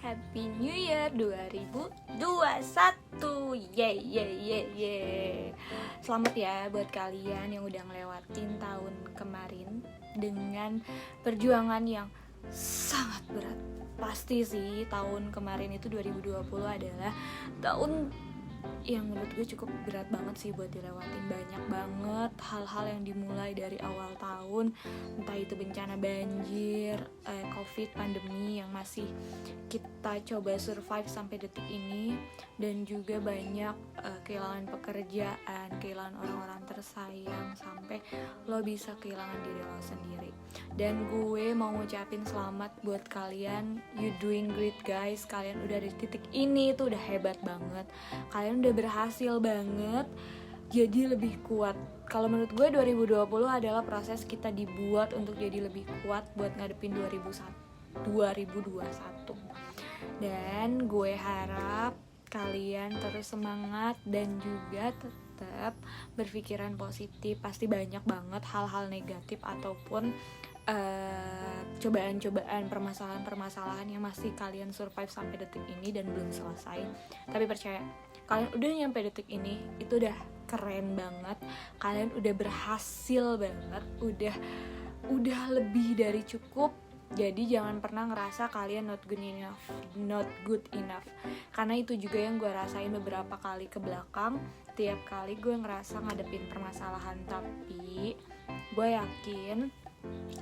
Happy New Year 2021. Yeay. Selamat ya buat kalian yang udah ngelewatin tahun kemarin dengan perjuangan yang sangat berat. Pasti sih tahun kemarin itu 2020 adalah tahun yang menurut gue cukup berat banget sih buat dilewatin. Banyak banget hal-hal yang dimulai dari awal tahun, entah itu bencana banjir, covid, pandemi yang masih kita coba survive sampai detik ini, dan juga banyak kehilangan pekerjaan, kehilangan orang-orang tersayang, sampai lo bisa kehilangan diri lo sendiri. Dan gue mau ngucapin selamat buat kalian, you doing great guys. Kalian udah di titik ini tuh udah hebat banget. Kalian udah berhasil banget jadi lebih kuat. Kalau menurut gue 2020 adalah proses kita dibuat untuk jadi lebih kuat buat ngadepin 2021. Dan gue harap kalian terus semangat dan juga tetap berpikiran positif. Pasti banyak banget hal-hal negatif ataupun cobaan-cobaan, permasalahan-permasalahan yang masih kalian survive sampai detik ini dan belum selesai. Tapi percaya, kalian udah nyampe detik ini, itu udah keren banget. Kalian udah berhasil banget, udah lebih dari cukup. Jadi jangan pernah ngerasa kalian not good enough. Karena itu juga yang gue rasain beberapa kali ke belakang. Tiap kali gue ngerasa ngadepin permasalahan, tapi gue yakin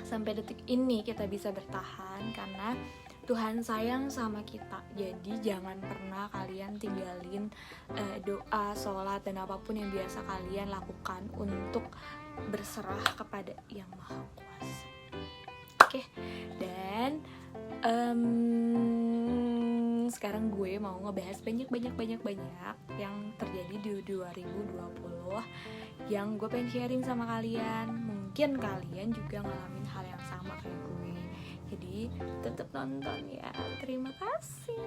sampai detik ini kita bisa bertahan karena Tuhan sayang sama kita. Jadi jangan pernah kalian tinggalin doa, sholat, dan apapun yang biasa kalian lakukan untuk berserah kepada Yang Maha Kuasa. Oke, dan sekarang gue mau ngebahas banyak yang terjadi di 2020 yang gue pengen sharing sama kalian. Mungkin kalian juga ngalamin hal yang sama kayak gue. Jadi tetap nonton ya. Terima kasih.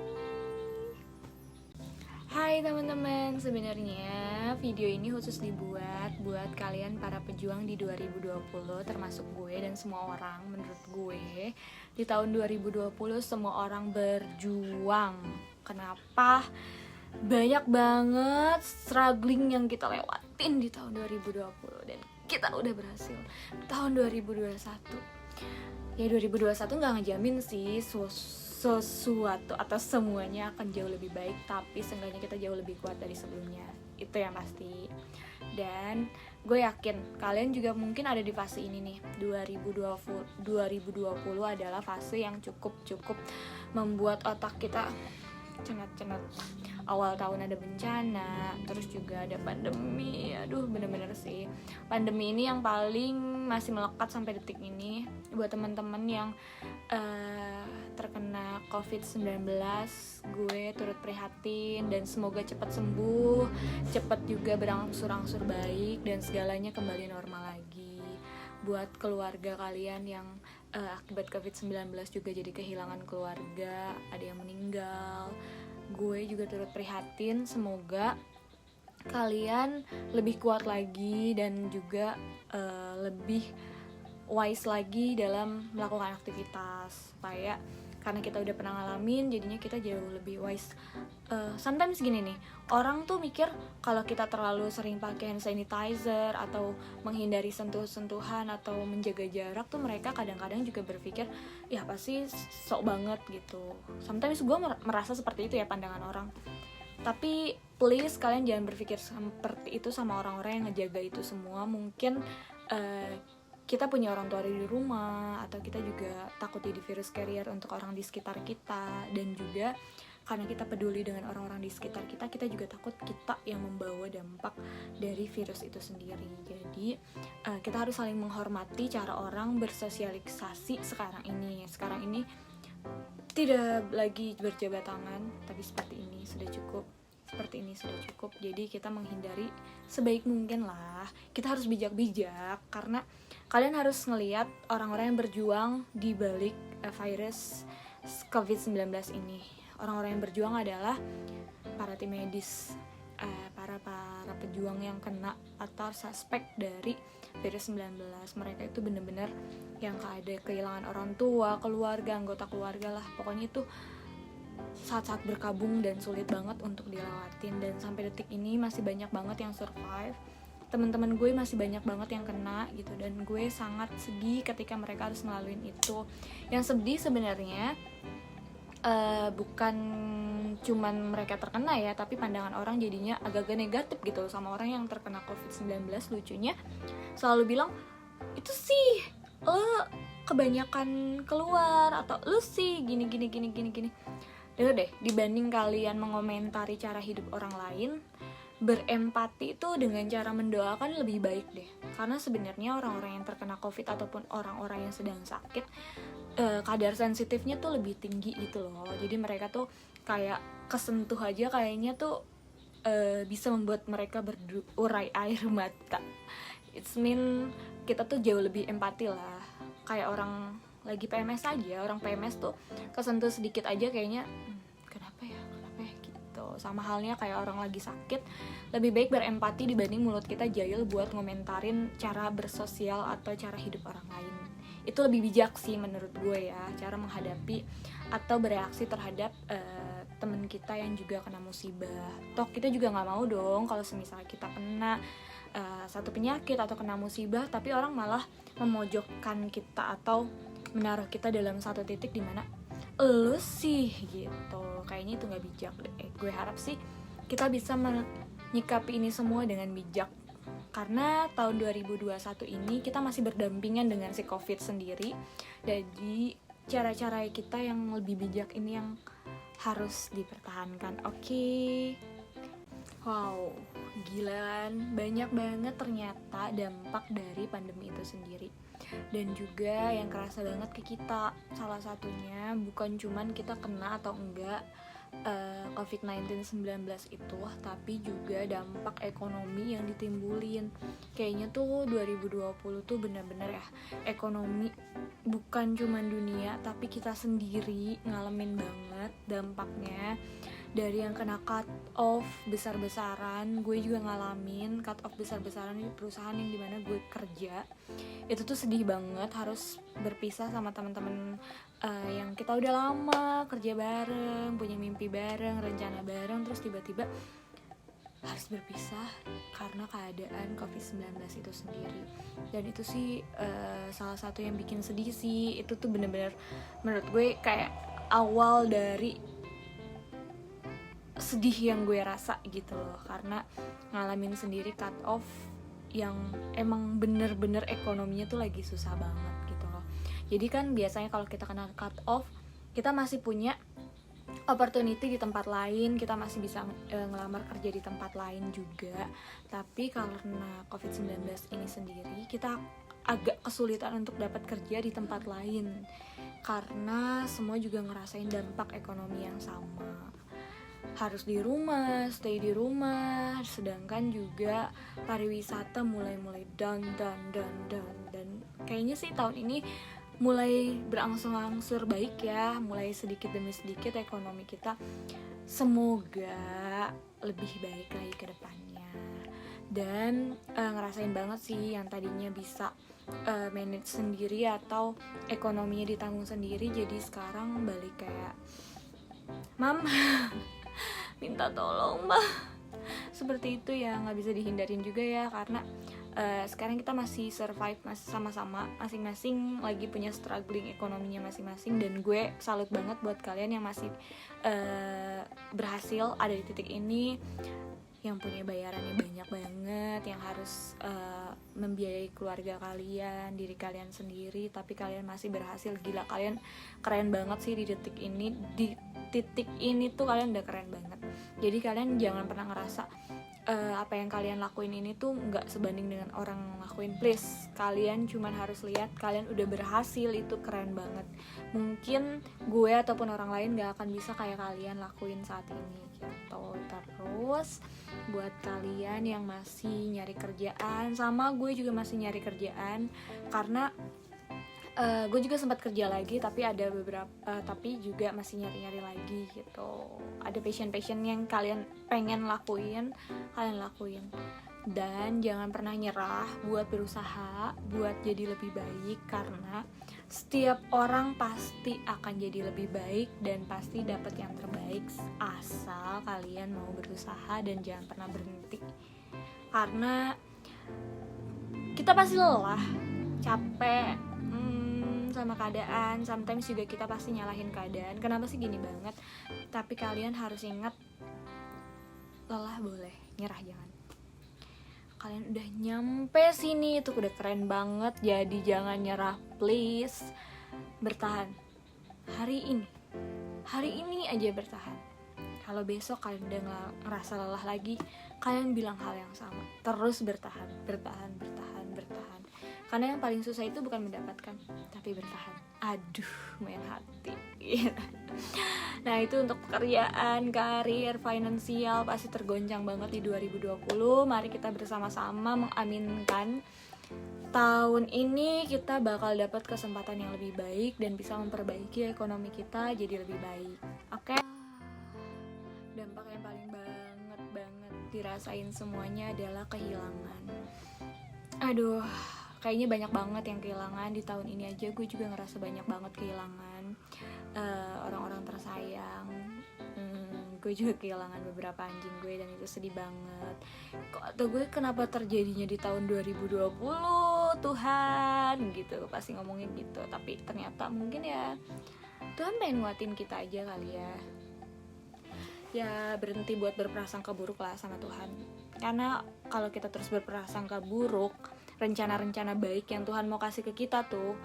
Hai teman-teman, sebenarnya video ini khusus dibuat buat kalian para pejuang di 2020, termasuk gue dan semua orang. Menurut gue di tahun 2020 semua orang berjuang. Kenapa? Banyak banget struggling yang kita lewatin di tahun 2020 dan kita udah berhasil. Tahun 2021 ya 2021 gak ngejamin sih sesuatu atau semuanya akan jauh lebih baik, tapi seenggaknya kita jauh lebih kuat dari sebelumnya, itu yang pasti. Dan gue yakin kalian juga mungkin ada di fase ini nih. 2020 adalah fase yang cukup membuat otak kita cenat-cenat. Awal tahun ada bencana, terus juga ada pandemi. Aduh, bener-bener sih pandemi ini yang paling masih melekat sampai detik ini. Buat teman-teman yang terkena COVID-19, gue turut prihatin dan semoga cepat sembuh, cepat juga berangsur-angsur baik dan segalanya kembali normal lagi. Buat keluarga kalian yang akibat COVID-19 juga jadi kehilangan keluarga, ada yang meninggal, gue juga turut prihatin. Semoga kalian lebih kuat lagi dan juga lebih wise lagi dalam melakukan aktivitas, supaya karena kita udah pernah ngalamin jadinya kita jauh lebih wise. Sometimes gini nih, orang tuh mikir kalau kita terlalu sering pakai hand sanitizer atau menghindari sentuh-sentuhan atau menjaga jarak tuh mereka kadang-kadang juga berpikir ya pasti sok banget gitu. Sometimes gue merasa seperti itu ya pandangan orang. Tapi please kalian jangan berpikir seperti itu sama orang-orang yang ngejaga itu semua. Mungkin kita punya orang tua di rumah, atau kita juga takut jadi virus carrier untuk orang di sekitar kita, dan juga karena kita peduli dengan orang-orang di sekitar kita, kita juga takut kita yang membawa dampak dari virus itu sendiri. Jadi kita harus saling menghormati cara orang bersosialisasi sekarang ini. Sekarang ini tidak lagi berjabat tangan, tapi seperti ini sudah cukup. Jadi kita menghindari sebaik mungkin lah. Kita harus bijak-bijak karena kalian harus ngelihat orang-orang yang berjuang di balik virus COVID-19 ini. Orang-orang yang berjuang adalah para tim medis, para pejuang yang kena atau suspek dari virus 19. Mereka itu benar-benar yang ada kehilangan orang tua, keluarga, anggota keluarga lah. Pokoknya itu saat-saat berkabung dan sulit banget untuk dilewatin, dan sampai detik ini masih banyak banget yang survive. Teman-teman gue masih banyak banget yang kena gitu, dan gue sangat sedih ketika mereka harus ngelaluin itu. Yang sedih sebenarnya bukan cuman mereka terkena ya, tapi pandangan orang jadinya agak-agak negatif gitu sama orang yang terkena COVID-19. Lucunya selalu bilang, itu sih lo kebanyakan keluar, atau lo sih gini. Deh, dibanding kalian mengomentari cara hidup orang lain, berempati itu dengan cara mendoakan lebih baik deh. Karena sebenarnya orang-orang yang terkena COVID ataupun orang-orang yang sedang sakit, kadar sensitifnya tuh lebih tinggi gitu loh. Jadi mereka tuh kayak kesentuh aja kayaknya tuh bisa membuat mereka berurai air mata. It's mean kita tuh jauh lebih empati lah. Kayak orang lagi PMS aja, orang PMS tuh kesentuh sedikit aja kayaknya kenapa ya gitu. Sama halnya kayak orang lagi sakit, lebih baik berempati dibanding mulut kita jahil buat ngomentarin cara bersosial atau cara hidup orang lain. Itu lebih bijak sih menurut gue ya, cara menghadapi atau bereaksi terhadap teman kita yang juga kena musibah. Toh kita juga nggak mau dong kalau semisal kita kena satu penyakit atau kena musibah, tapi orang malah memojokkan kita atau menaruh kita dalam satu titik di mana lu sih gitu. Kayaknya itu nggak bijak deh. Gue harap sih kita bisa menyikapi ini semua dengan bijak, karena tahun 2021 ini kita masih berdampingan dengan si COVID sendiri. Jadi cara-cara kita yang lebih bijak ini yang harus dipertahankan. Oke. Wow, gilaan, banyak banget ternyata dampak dari pandemi itu sendiri. Dan juga yang kerasa banget ke kita, salah satunya bukan cuman kita kena atau enggak COVID-19 itu, tapi juga dampak ekonomi yang ditimbulin. Kayaknya tuh 2020 tuh bener-bener ya, ekonomi bukan cuman dunia, tapi kita sendiri ngalamin banget dampaknya. Dari yang kena cut off besar-besaran, gue juga ngalamin cut off besar-besaran di perusahaan yang dimana gue kerja. Itu tuh sedih banget, harus berpisah sama teman-teman yang kita udah lama kerja bareng, punya mimpi bareng, rencana bareng, terus tiba-tiba harus berpisah karena keadaan COVID-19 itu sendiri. Dan itu sih salah satu yang bikin sedih sih. Itu tuh bener-bener menurut gue kayak awal dari sedih yang gue rasa gitu loh, karena ngalamin sendiri cut off yang emang bener-bener ekonominya tuh lagi susah banget gitu loh. Jadi kan biasanya kalau kita kena cut off, kita masih punya opportunity di tempat lain, kita masih bisa ngelamar kerja di tempat lain juga. Tapi karena COVID-19 ini sendiri, kita agak kesulitan untuk dapat kerja di tempat lain, karena semua juga ngerasain dampak ekonomi yang sama. Harus di rumah, stay di rumah, sedangkan juga pariwisata mulai down. Dan kayaknya sih tahun ini mulai berangsur-angsur baik ya, mulai sedikit demi sedikit ekonomi kita semoga lebih baik lagi ke depannya. Dan ngerasain banget sih yang tadinya bisa manage sendiri atau ekonominya ditanggung sendiri, jadi sekarang balik kayak mam minta tolong mah, seperti itu ya. Nggak bisa dihindarin juga ya, karena sekarang kita masih survive, masih sama-sama masing-masing lagi punya struggling ekonominya masing-masing. Dan gue salut banget buat kalian yang masih berhasil ada di titik ini, yang punya bayarannya banyak banget, yang harus membiayai keluarga kalian, diri kalian sendiri, tapi kalian masih berhasil. Gila, kalian keren banget sih di detik ini. Di titik ini tuh kalian udah keren banget. Jadi kalian jangan pernah ngerasa apa yang kalian lakuin ini tuh nggak sebanding dengan orang lakuin. Please, kalian cuman harus lihat kalian udah berhasil, itu keren banget. Mungkin gue ataupun orang lain nggak akan bisa kayak kalian lakuin saat ini gitu. Terus buat kalian yang masih nyari kerjaan, sama gue juga masih nyari kerjaan, karena gue juga sempat kerja lagi, tapi ada beberapa tapi juga masih nyari-nyari lagi gitu. Ada passion yang kalian pengen lakuin, kalian lakuin. Dan jangan pernah nyerah buat berusaha, buat jadi lebih baik, karena Setiap orang pasti akan jadi lebih baik dan pasti dapat yang terbaik asal kalian mau berusaha dan jangan pernah berhenti. Karena kita pasti lelah, capek sama keadaan. Sometimes juga kita pasti nyalahin keadaan. Kenapa sih gini banget? Tapi kalian harus ingat, lelah boleh, nyerah jangan. Kalian udah nyampe sini, itu udah keren banget. Jadi jangan nyerah, please. Bertahan. Hari ini aja bertahan. Kalau besok kalian udah ngerasa lelah lagi, kalian bilang hal yang sama. Terus bertahan. Karena yang paling susah itu bukan mendapatkan, tapi bertahan. Aduh, main hati. Nah, itu untuk pekerjaan, karir, finansial pasti tergoncang banget di 2020. Mari kita bersama-sama mengaminkan tahun ini kita bakal dapat kesempatan yang lebih baik dan bisa memperbaiki ekonomi kita jadi lebih baik. Oke? Dampak yang paling banget dirasain semuanya adalah kehilangan. Aduh, kayaknya banyak banget yang kehilangan di tahun ini aja. Gue juga ngerasa banyak banget kehilangan orang-orang tersayang. Gue juga kehilangan beberapa anjing gue dan itu sedih banget. Kok atau gue kenapa terjadinya di tahun 2020, Tuhan gitu, pasti ngomongin gitu. Tapi ternyata mungkin ya Tuhan pengen nguatin kita aja kali ya. Ya berhenti buat berprasangka buruk lah sama Tuhan. Karena kalau kita terus berprasangka buruk, rencana-rencana baik yang Tuhan mau kasih ke kita tuh,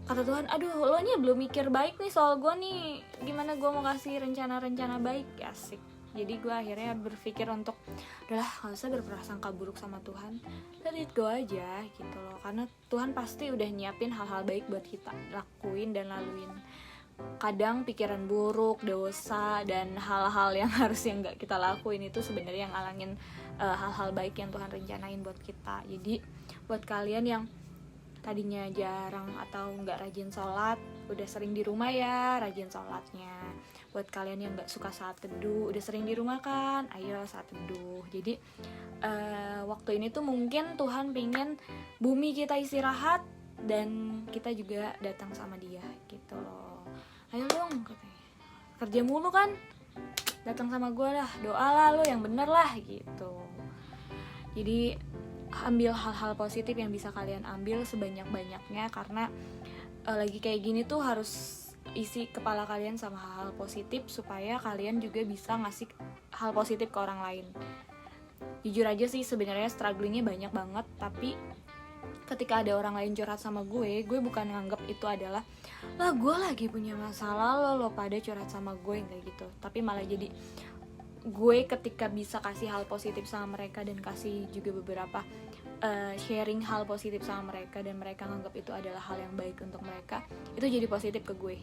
kata Tuhan, aduh lo nya belum mikir baik nih soal gue nih, gimana gue mau kasih rencana-rencana baik. Asik. Jadi gue akhirnya berpikir untuk udahlah gak usah berprasangka buruk sama Tuhan, let it go aja gitu loh. Karena Tuhan pasti udah nyiapin hal-hal baik buat kita lakuin dan laluin. Kadang pikiran buruk, dosa, dan hal-hal yang harusnya gak kita lakuin itu sebenarnya yang ngalangin hal-hal baik yang Tuhan rencanain buat kita. Jadi buat kalian yang tadinya jarang atau nggak rajin sholat, udah sering di rumah ya, rajin sholatnya. Buat kalian yang nggak suka saat teduh, udah sering di rumah kan, ayo saat teduh. Jadi waktu ini tuh mungkin Tuhan pengen bumi kita istirahat dan kita juga datang sama Dia gitu loh. Ayo dong katanya, kerja mulu kan, datang sama gue lah, doa lah lo yang bener lah gitu. Jadi ambil hal-hal positif yang bisa kalian ambil sebanyak-banyaknya, karena lagi kayak gini tuh harus isi kepala kalian sama hal-hal positif supaya kalian juga bisa ngasih hal positif ke orang lain. Jujur aja sih sebenarnya strugglingnya banyak banget, tapi ketika ada orang lain curhat sama gue bukan nganggap itu adalah lah gue lagi punya masalah lo pada curhat sama gue kayak gitu, tapi malah jadi gue ketika bisa kasih hal positif sama mereka dan kasih juga beberapa sharing hal positif sama mereka dan mereka nganggap itu adalah hal yang baik untuk mereka, itu jadi positif ke gue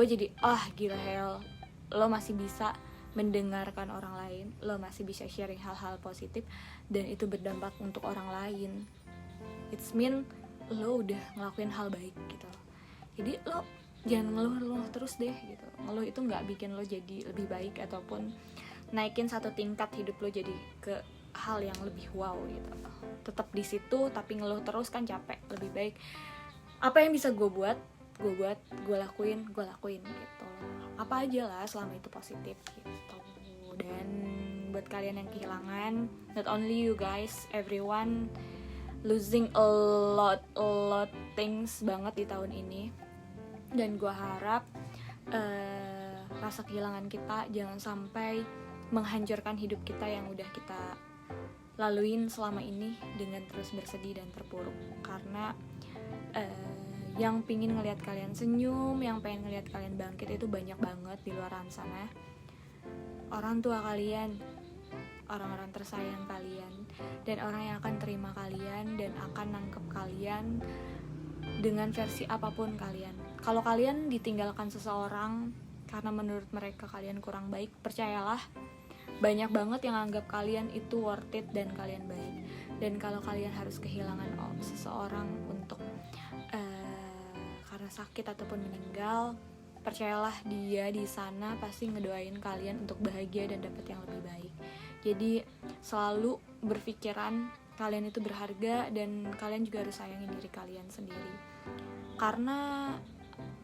jadi gila hell, lo masih bisa mendengarkan orang lain, lo masih bisa sharing hal-hal positif dan itu berdampak untuk orang lain. It's mean lo udah ngelakuin hal baik gitu. Jadi lo jangan ngeluh terus deh gitu. Ngeluh itu nggak bikin lo jadi lebih baik ataupun naikin satu tingkat hidup lo jadi ke hal yang lebih wow gitu. Tetap di situ tapi ngeluh terus kan capek. Lebih baik apa yang bisa gue buat, gue lakuin gitu. Apa aja lah selama itu positif gitu. Dan buat kalian yang kehilangan, not only you guys, everyone losing a lot things banget di tahun ini. Dan gue harap rasa kehilangan kita jangan sampai menghancurkan hidup kita yang udah kita laluin selama ini dengan terus bersedih dan terpuruk. Karena yang pingin ngelihat kalian senyum, yang pengen ngelihat kalian bangkit itu banyak banget di luar sana. Orang tua kalian, orang-orang tersayang kalian, dan orang yang akan terima kalian dan akan nangkep kalian dengan versi apapun kalian. Kalau kalian ditinggalkan seseorang karena menurut mereka kalian kurang baik, percayalah banyak banget yang anggap kalian itu worth it dan kalian baik. Dan kalau kalian harus kehilangan seseorang untuk karena sakit ataupun meninggal, percayalah dia di sana pasti ngedoain kalian untuk bahagia dan dapat yang lebih baik. Jadi selalu berpikiran kalian itu berharga dan kalian juga harus sayangin diri kalian sendiri. Karena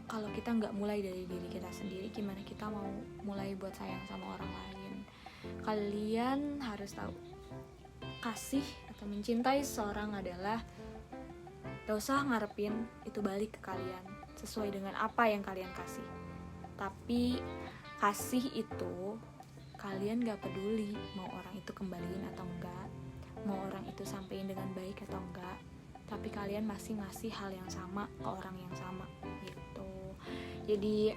kalau kita nggak mulai dari diri kita sendiri, gimana kita mau mulai buat sayang sama orang lain? Kalian harus tahu, kasih atau mencintai seseorang adalah gak usah ngarepin itu balik ke kalian sesuai dengan apa yang kalian kasih. Tapi kasih itu kalian gak peduli mau orang itu kembaliin atau enggak, mau orang itu sampein dengan baik atau enggak, tapi kalian masih ngasih hal yang sama ke orang yang sama gitu. Jadi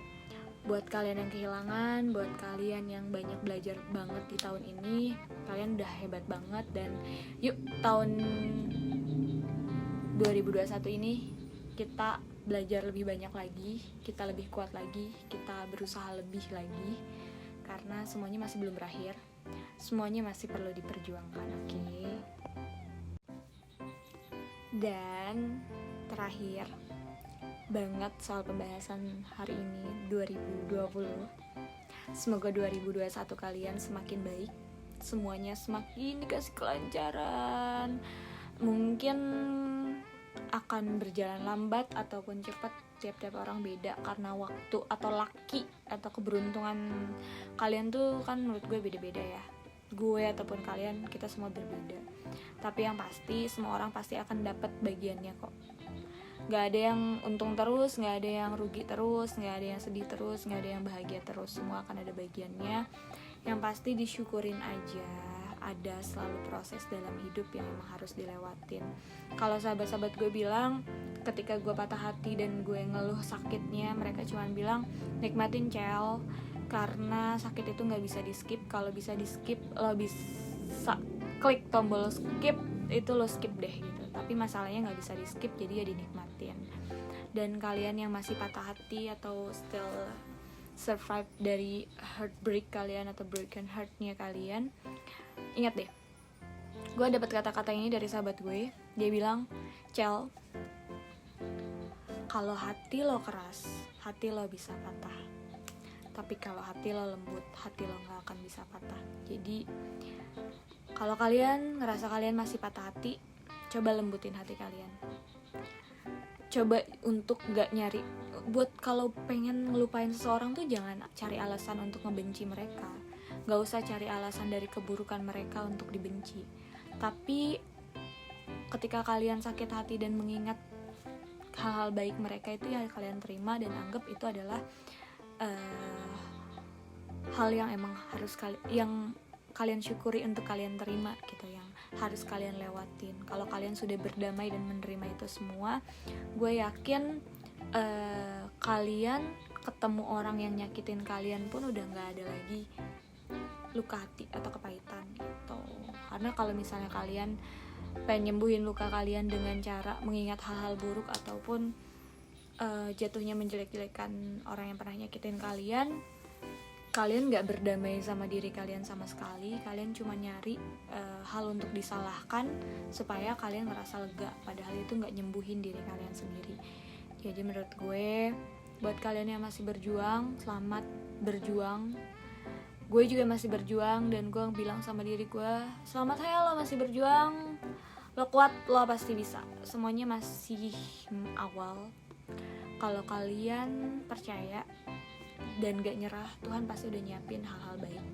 buat kalian yang kehilangan, buat kalian yang banyak belajar banget di tahun ini, kalian udah hebat banget. Dan yuk, tahun 2021 ini kita belajar lebih banyak lagi, kita lebih kuat lagi, kita berusaha lebih lagi, karena semuanya masih belum berakhir, semuanya masih perlu diperjuangkan, oke? Dan terakhir banget soal pembahasan hari ini 2020, semoga 2021 kalian semakin baik, semuanya semakin dikasih kelancaran. Mungkin akan berjalan lambat ataupun cepat, tiap-tiap orang beda karena waktu atau laki atau keberuntungan kalian tuh kan menurut gue beda-beda ya. Gue ataupun kalian, kita semua berbeda. Tapi yang pasti semua orang pasti akan dapat bagiannya kok. Gak ada yang untung terus, gak ada yang rugi terus, gak ada yang sedih terus, gak ada yang bahagia terus. Semua akan ada bagiannya. Yang pasti disyukurin aja. Ada selalu proses dalam hidup yang memang harus dilewatin. Kalau sahabat-sahabat gue bilang, ketika gue patah hati dan gue ngeluh sakitnya, mereka cuma bilang, nikmatin Cel, karena sakit itu gak bisa di skip. Kalau bisa di skip, lo bisa klik tombol skip, itu lo skip deh gitu. Tapi masalahnya gak bisa di skip, jadi ya dinikmatin. Dan kalian yang masih patah hati atau still survive dari heartbreak kalian atau broken heartnya kalian, ingat deh, gue dapat kata-kata ini dari sahabat gue. Dia bilang, Cel, kalau hati lo keras, hati lo bisa patah. Tapi kalau hati lo lembut, hati lo gak akan bisa patah. Jadi kalau kalian ngerasa kalian masih patah hati, coba lembutin hati kalian. Coba untuk gak nyari, buat kalau pengen ngelupain seseorang tuh jangan cari alasan untuk ngebenci mereka. Gak usah cari alasan dari keburukan mereka untuk dibenci. Tapi ketika kalian sakit hati dan mengingat hal-hal baik mereka, itu ya kalian terima dan anggap itu adalah hal yang emang harus yang kalian syukuri untuk kalian terima gitu, yang harus kalian lewatin. Kalau kalian sudah berdamai dan menerima itu semua, gue yakin kalian ketemu orang yang nyakitin kalian pun udah gak ada lagi luka hati atau kepahitan gitu. Karena kalau misalnya kalian pengen nyembuhin luka kalian dengan cara mengingat hal-hal buruk ataupun jatuhnya menjelek-jelekan orang yang pernah nyakitin kalian, kalian gak berdamai sama diri kalian sama sekali. Kalian cuma nyari hal untuk disalahkan supaya kalian ngerasa lega, padahal itu gak nyembuhin diri kalian sendiri. Jadi menurut gue, buat kalian yang masih berjuang, selamat berjuang. Gue juga masih berjuang dan gue bilang sama diri gue, selamat ya lo masih berjuang, lo kuat, lo pasti bisa. Semuanya masih awal. Kalau kalian percaya dan gak nyerah, Tuhan pasti udah nyiapin hal-hal baik.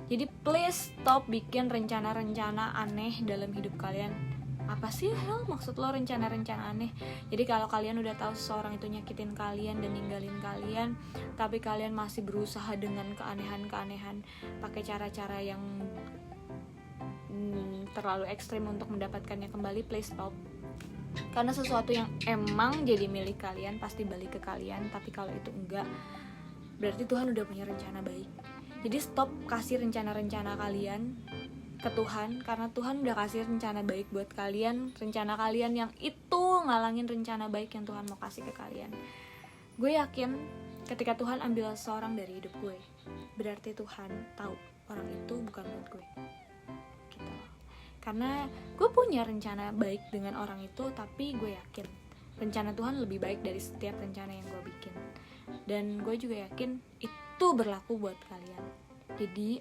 Jadi please stop bikin rencana-rencana aneh dalam hidup kalian. Apa sih maksud lo rencana-rencana aneh? Jadi kalau kalian udah tahu seseorang itu nyakitin kalian dan ninggalin kalian, tapi kalian masih berusaha dengan keanehan-keanehan, pakai cara-cara yang terlalu ekstrim untuk mendapatkannya kembali, please stop. Karena sesuatu yang emang jadi milik kalian pasti balik ke kalian. Tapi kalau itu enggak, berarti Tuhan udah punya rencana baik. Jadi stop kasih rencana-rencana kalian ke Tuhan, karena Tuhan udah kasih rencana baik buat kalian. Rencana kalian yang itu ngalangin rencana baik yang Tuhan mau kasih ke kalian. Gue yakin ketika Tuhan ambil seseorang dari hidup gue, berarti Tuhan tahu orang itu bukan buat gue gitu. Karena gue punya rencana baik dengan orang itu, tapi gue yakin rencana Tuhan lebih baik dari setiap rencana yang gue bikin. Dan gue juga yakin itu berlaku buat kalian. Jadi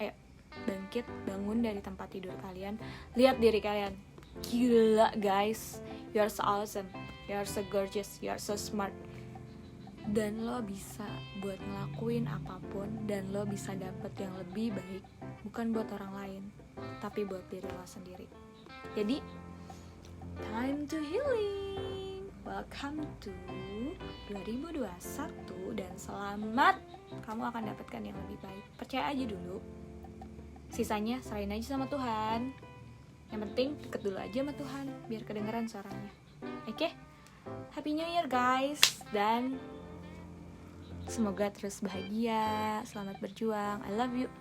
ayo bangkit, bangun dari tempat tidur kalian, lihat diri kalian, gila guys, you are so awesome. you're so gorgeous, you're so smart. Dan lo bisa buat ngelakuin apapun, dan lo bisa dapet yang lebih baik, bukan buat orang lain, tapi buat diri lo sendiri. Jadi time to healing. Welcome to 2021 dan selamat, kamu akan dapatkan yang lebih baik. Percaya aja dulu, sisanya serahin aja sama Tuhan. Yang penting deket dulu aja sama Tuhan biar kedengeran suaranya. Oke? Happy New Year guys, dan semoga terus bahagia, selamat berjuang. I love you.